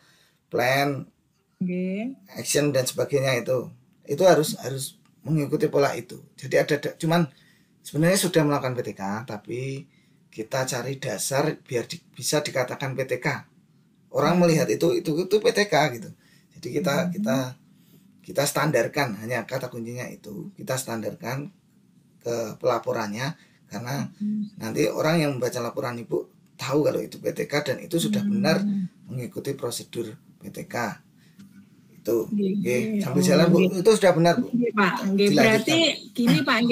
plan, action dan sebagainya itu. Itu harus mengikuti pola itu. Jadi cuman sebenarnya sudah melakukan PTK tapi kita cari dasar biar bisa dikatakan PTK. Orang melihat itu PTK gitu. Jadi kita standarkan, hanya kata kuncinya itu kita standarkan ke pelaporannya karena nanti orang yang membaca laporan Ibu tahu kalau itu PTK dan itu sudah benar mengikuti prosedur PTK. Itu sambil jalan Bu, itu sudah benar Bu. Pak, berarti gini Pak,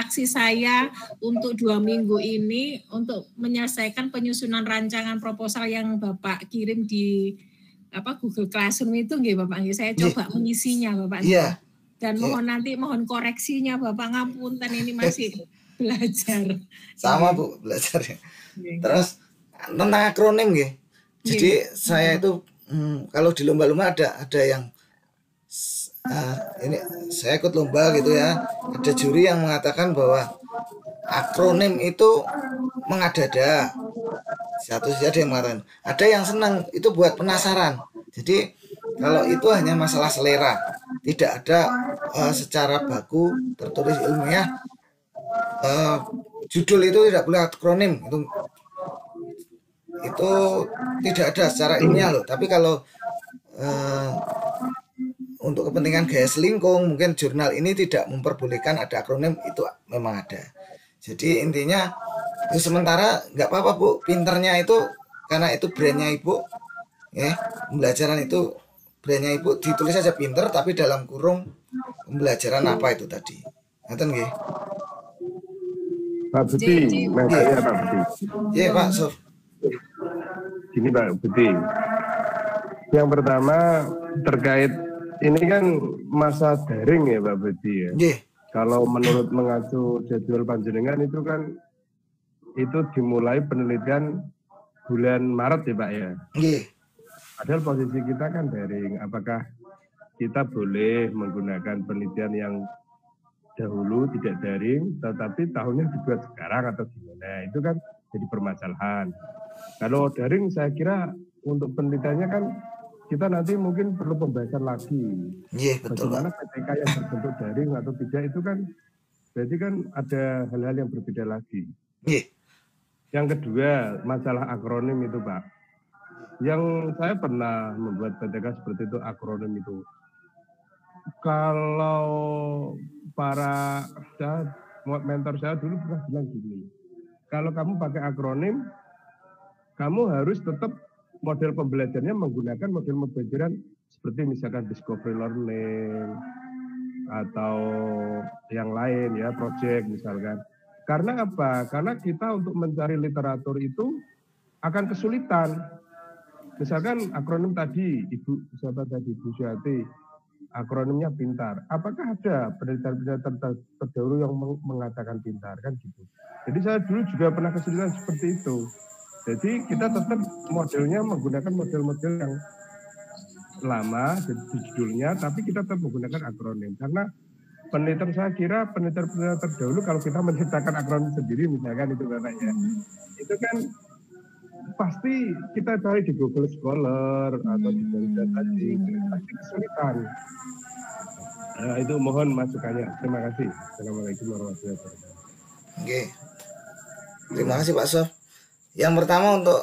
aksi saya untuk 2 minggu ini untuk menyelesaikan penyusunan rancangan proposal yang Bapak kirim di Google Classroom itu Bapak, saya coba mengisinya Bapak. Dan mohon koreksinya Bapak, ngapunten ini masih belajar. Sama Bu, belajar ya. Terus tentang akronim Jadi saya itu kalau di lomba-lomba ada yang ini saya ikut lomba gitu ya, ada juri yang mengatakan bahwa akronim itu mengada-ada. Satu saja ada yang mengatakan, ada yang senang itu buat penasaran. Jadi kalau itu hanya masalah selera, tidak ada secara baku tertulis ilmiah judul itu tidak boleh akronim itu tidak ada secara ilmiah loh. Tapi kalau untuk kepentingan gaya selingkung mungkin jurnal ini tidak memperbolehkan ada akronim, itu memang ada. Jadi intinya itu sementara nggak apa-apa Bu, pinternya itu karena itu brandnya Ibu ya, pembelajaran itu brandnya Ibu, ditulis saja pinter tapi dalam kurung pembelajaran apa itu tadi. Ngaten nggih. Pak Budi, makanya Pak Budi. Iya Pak Sof. Gini Pak Budi, yang pertama terkait ini kan masa daring ya Pak Budi ya. Kalau menurut mengacu jadwal panjenengan itu kan itu dimulai penelitian bulan Maret ya Pak ya. Padahal posisi kita kan daring. Apakah kita boleh menggunakan penelitian yang dahulu tidak daring, tetapi tahunnya dibuat sekarang atau gimana? Itu kan jadi permasalahan. Kalau daring saya kira untuk penelitiannya kan kita nanti mungkin perlu pembahasan lagi. Betul. Bagaimana PTK yang berbentuk daring atau tidak itu kan berarti kan ada hal-hal yang berbeda lagi. Yang kedua masalah akronim itu Pak. Yang saya pernah membuat PTK seperti itu, akronim itu. Kalau para mentor saya dulu pernah bilang gini, kalau kamu pakai akronim, kamu harus tetap model pembelajarannya menggunakan model pembelajaran seperti misalkan discovery learning atau yang lain ya, project misalkan. Karena apa? Karena kita untuk mencari literatur itu akan kesulitan. Misalkan akronim tadi, Ibu Syati, akronimnya pintar. Apakah ada penelitian-penelitian terdahulu yang mengatakan pintar kan gitu. Jadi saya dulu juga pernah kesulitan seperti itu. Jadi kita tetap modelnya menggunakan model-model yang lama di judulnya, tapi kita tetap menggunakan akronim. Karena penelitian saya kira penelitian terdahulu kalau kita menciptakan akronim sendiri misalkan itu Bapak ya, itu kan pasti kita cari di Google Scholar atau di tadi pasti kesulitan. Itu mohon masukannya. Terima kasih. Assalamualaikum warahmatullahi wabarakatuh. Oke. Terima kasih Pak Sof. Yang pertama untuk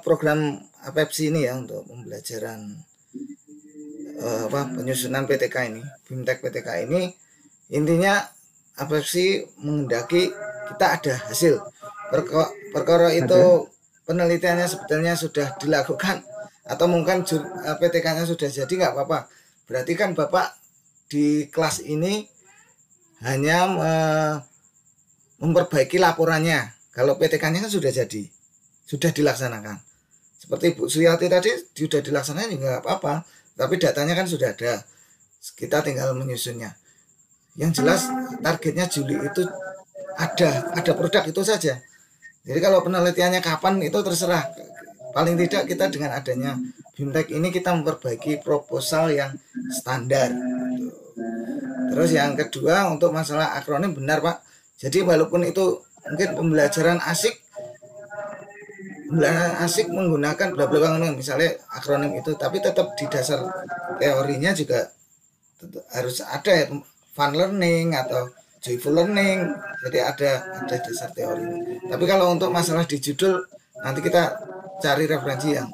program APEPSI ini ya, untuk pembelajaran penyusunan PTK ini, BIMTEK PTK ini, intinya APEPSI menghendaki kita ada hasil. Perkara itu penelitiannya sebetulnya sudah dilakukan atau mungkin PTK-nya sudah jadi nggak apa-apa. Berarti kan Bapak di kelas ini hanya memperbaiki laporannya. Kalau PTK-nya kan sudah jadi, sudah dilaksanakan. Seperti Bu Suyati tadi sudah dilaksanakan juga nggak apa-apa, tapi datanya kan sudah ada. Kita tinggal menyusunnya. Yang jelas targetnya Juli itu ada produk itu saja. Jadi kalau penelitiannya kapan itu terserah. Paling tidak kita dengan adanya BIMTEK ini kita memperbaiki proposal yang standar. Terus yang kedua untuk masalah akronim benar Pak. Jadi walaupun itu mungkin pembelajaran asik menggunakan bla bla misalnya akronim itu, tapi tetap di dasar teorinya juga harus ada ya, fun learning atau joyful learning. Jadi ada dasar teori. Tapi kalau untuk masalah di judul nanti kita cari referensi yang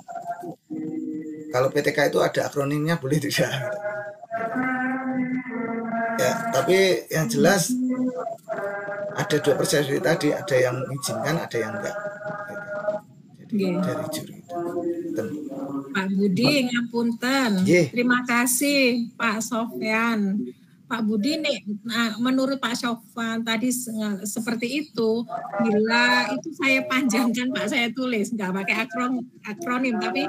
kalau PTK itu ada akronimnya boleh tidak. Ya, tapi yang jelas ada dua persepsi tadi, ada yang mengizinkan, ada yang enggak. Jadi dari juri itu. Pak Budi ngapunten. Terima kasih Pak Sofyan. Pak Budi nih, menurut Pak Sofyan tadi seperti itu, bila itu saya panjangkan Pak, saya tulis nggak pakai akronim, tapi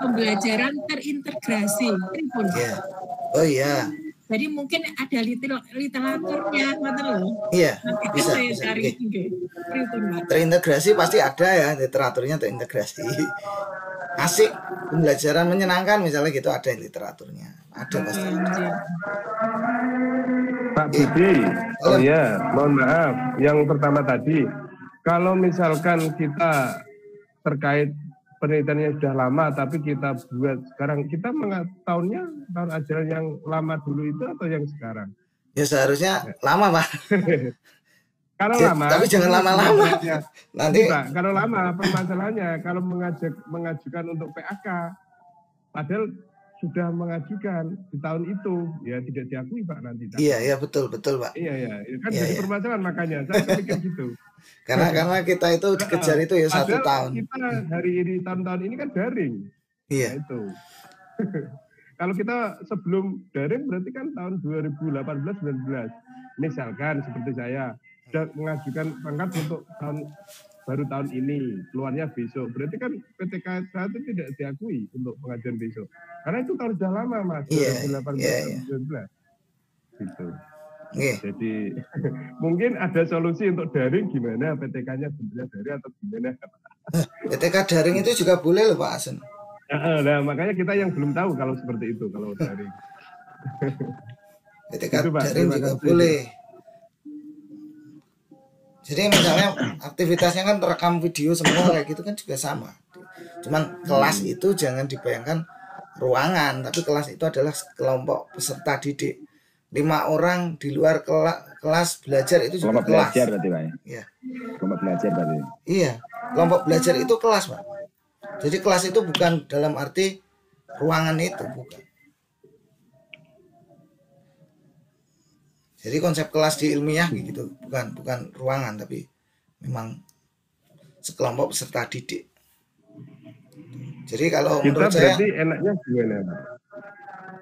pembelajaran terintegrasi. Oh iya. Jadi mungkin ada literaturnya, betul loh. Iya, bisa. Cari. Terintegrasi pasti ada ya, literaturnya terintegrasi. Asik, pembelajaran menyenangkan misalnya gitu, ada literaturnya. Ada pasti. Pak Budi, oh ya, mohon maaf. Yang pertama tadi, kalau misalkan kita terkait penelitiannya sudah lama, tapi kita buat sekarang, kita tahun ajaran yang lama dulu itu atau yang sekarang? Ya seharusnya lama Pak. Kalau lama, tapi jangan lama-lama. Nanti Pak, kalau lama permasalahannya, kalau mengajukan untuk PAK, padahal sudah mengajukan di tahun itu, ya tidak diakui Pak nanti. Iya betul Pak. Iya, kan jadi permasalahan makanya saya pikir gitu. Karena kita itu dikejar itu ya 1 tahun. Kita hari ini tahun-tahun ini kan daring. Iya. Nah, itu. Kalau kita sebelum daring berarti kan tahun 2018-19. Misalkan seperti saya sudah mengajukan pangkat untuk baru tahun ini, keluarnya besok. Berarti kan PTK saya itu tidak diakui untuk pengajuan besok. Karena itu tahun sudah lama Mas, 2018-19. Gitu. Jadi mungkin ada solusi untuk daring, gimana PTK-nya sebenarnya daring atau gimana? PTK daring itu juga boleh loh Pak Asen. Nah, makanya kita yang belum tahu kalau seperti itu kalau daring. PTK itu, Pak, daring juga boleh. Jadi misalnya aktivitasnya kan terekam video semua kayak gitu kan juga sama. Cuman kelas itu jangan dibayangkan ruangan, tapi kelas itu adalah kelompok peserta didik. 5 orang di luar kelas belajar itu juga kelompok kelas. Belajar berarti Pak. Iya. Kelompok belajar berarti. Iya, kelompok belajar itu kelas Pak. Jadi kelas itu bukan dalam arti ruangan itu, bukan. Jadi konsep kelas di ilmiah gitu, bukan ruangan, tapi memang sekelompok peserta didik. Jadi kalau kita menurut saya, berarti enaknya gimana, Pak?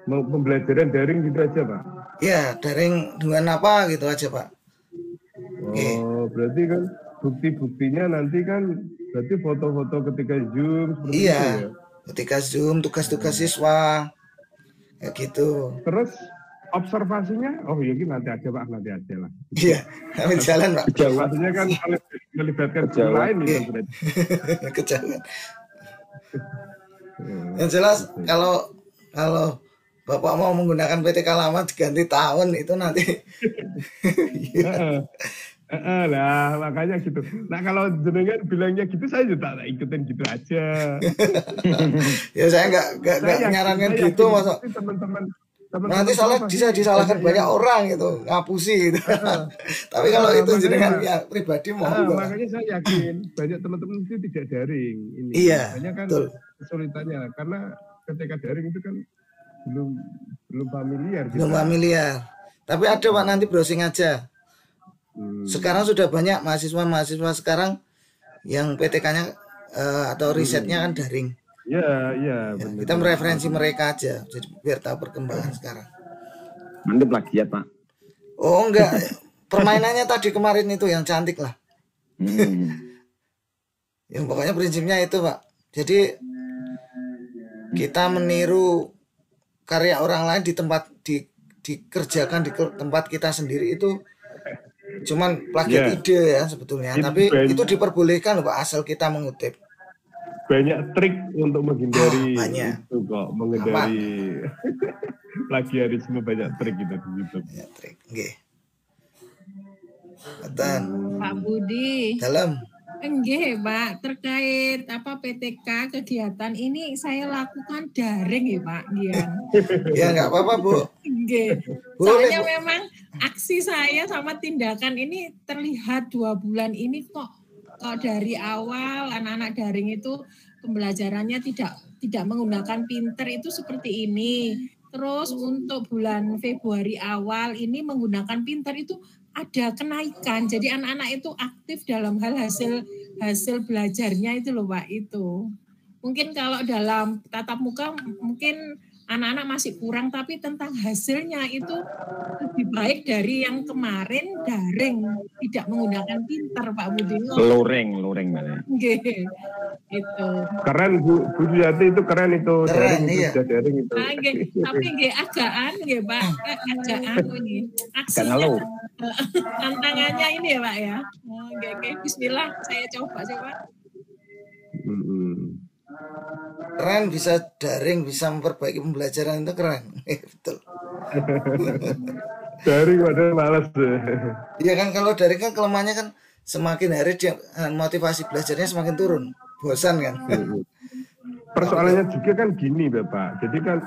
Pembelajaran daring gitu aja, Pak? ya daring dengan apa gitu aja, Pak. Oh, berarti kan bukti-buktinya nanti kan berarti foto-foto ketika Zoom seperti itu Iya, ya? ketika Zoom tugas-tugas siswa kayak gitu. Terus observasinya, oh ya nanti aja Pak, nanti aja lah. Iya, ambil jalan, Pak. Observasinya kan melibatkan guru lain nih kan berarti. Kejauhan. Yang jelas kalau Bapak mau menggunakan PTK lama diganti tahun itu nanti. Lah makanya gitu. Nah kalau jenengan bilangnya gitu, saya juga tak ikutin gitu aja. Ya saya nggak nyarankan gitu, masa teman-teman nanti salah bisa disalahkan banyak orang gitu, ngapusi gitu. Tapi kalau itu jenengan ya pribadi mau. Makanya saya yakin banyak teman-teman itu tidak daring ini. Iya, banyak kan betul. kesulitannya karena ketika daring itu kan belum familiar. Belum familiar. Tapi ada Pak, nanti browsing aja. Sekarang sudah banyak mahasiswa sekarang yang PTK-nya atau risetnya kan daring. Iya. Ya, kita mereferensi mereka aja, jadi biar tahu perkembangan sekarang. Mantap plagiat, Pak. Oh enggak, permainannya tadi kemarin itu yang cantik lah. Yang pokoknya prinsipnya itu Pak. Jadi kita meniru karya orang lain di tempat dikerjakan di tempat kita sendiri itu cuman plagiat ide ya sebetulnya. Tapi itu diperbolehkan Pak, asal kita mengutip. Banyak trik untuk menghindari banyak. itu kok, menghindari plagiarisme, banyak trik gitu di YouTube. Banyak trik, nggih. Betul. Pak Budi. Dalam. Nggih, Pak, terkait PTK kegiatan ini saya lakukan daring ya, Pak Gian. Ya nggak apa-apa, Bu. Nggih. Soalnya memang aksi saya sama tindakan ini terlihat 2 bulan ini kok dari awal anak-anak daring itu pembelajarannya tidak menggunakan pinter itu seperti ini. Terus untuk bulan Februari awal ini menggunakan pinter itu ada kenaikan. Jadi anak-anak itu aktif dalam hal hasil belajarnya itu loh Pak itu. Mungkin kalau dalam tatap muka mungkin anak-anak masih kurang, tapi tentang hasilnya itu lebih baik dari yang kemarin daring, tidak menggunakan pinter Pak Budi. Loreng mana? Nggih. Itu. Keren Bu Suyati, itu keren itu. Keren, daring iya. itu, daring itu. Tapi nggih agaan nggih Pak, agaan ini. Aksinya tantangannya ini ya Pak ya. Nggih, bismillah saya coba sih Pak. Keren, bisa daring, bisa memperbaiki pembelajaran itu keren. Betul. Daring padahal malas. Iya kan, kalau daring kan kelemahannya kan semakin hari dia motivasi belajarnya semakin turun, bosan kan. Persoalannya juga kan gini Bapak, jadi kan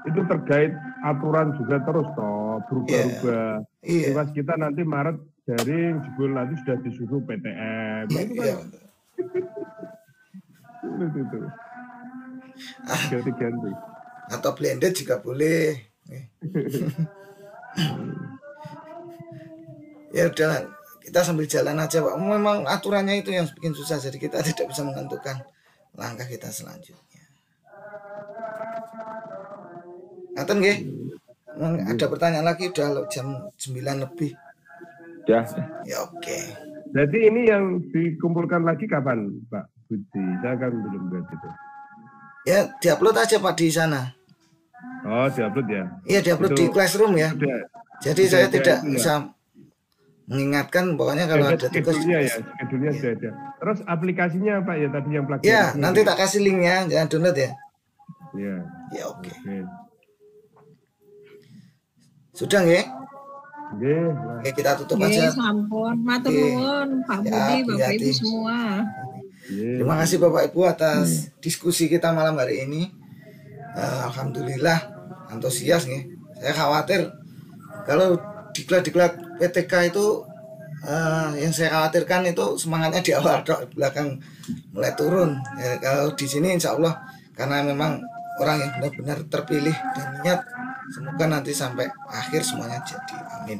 itu terkait aturan juga terus toh, berubah-ubah. Iya. Pas kita nanti Maret daring, jebul nanti sudah disuruh PTM. Itu kan sulit itu. Ganti-ganti. Atau blended juga boleh. Ya udah, kita sambil jalan aja Pak. Memang aturannya itu yang bikin susah, jadi kita tidak bisa menentukan langkah kita selanjutnya. Ngaten nggih? Ada pertanyaan lagi, udah jam 9 lebih. Ya. Ya oke. Jadi ini yang dikumpulkan lagi kapan Pak Budi? Saya kan belum lihat itu. Ya diupload aja Pak di sana. Oh diupload ya? Iya diupload di Classroom ya. Jadi saya tidak bisa mengingatkan, pokoknya kalau ada tugas. Schedule-nya sudah ada. Terus aplikasinya Pak ya tadi yang plagiat? Ya nanti tak kasih linknya, jangan download ya. Iya. Ya oke. Sudah nggih? Oke, kita tutup aja. Sampun, matur nuwun Pak Budi, Bapak Ibu semua. Terima kasih Bapak Ibu atas diskusi kita malam hari ini. Alhamdulillah antusias nih. Saya khawatir kalau diklat-diklat PTK itu Yang saya khawatirkan itu semangatnya di awal, di belakang mulai turun. Ya, kalau di sini insya Allah karena memang orang yang benar-benar terpilih dan niat, semoga nanti sampai akhir semuanya jadi. Amin.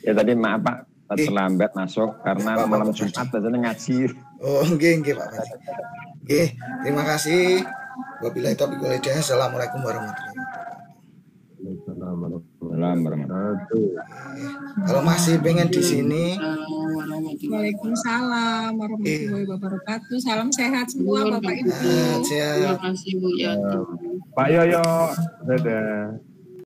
Ya tadi maaf Pak, terlambat masuk karena malam Jumat biasanya ngaji. Oh, nggih Pak Haji. Nggih, terima kasih. Wabillahi taufiq wal hidayah. Assalamualaikum warahmatullahi wabarakatuh. Kalau masih pengen di sini. Waalaikumsalam warahmatullahi wabarakatuh. Salam sehat semua Bapak Ibu. Terima kasih Bu. Pak Yoyo, dadah.